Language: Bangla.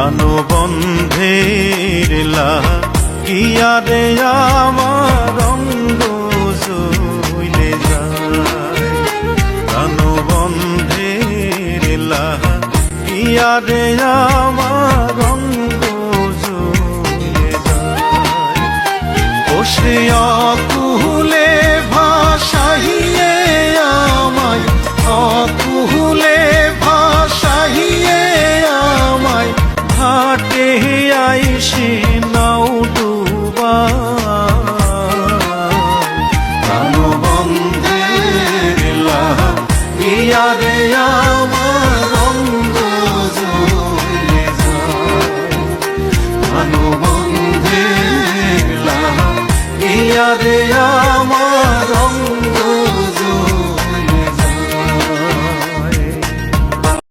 প্রাণবন্ধের লাগিয়া রে আমার অঙ্গ জুইলে যায়, প্রাণবন্ধের লাগিয়া রে আমার অঙ্গ জুইলে যায়। ও সে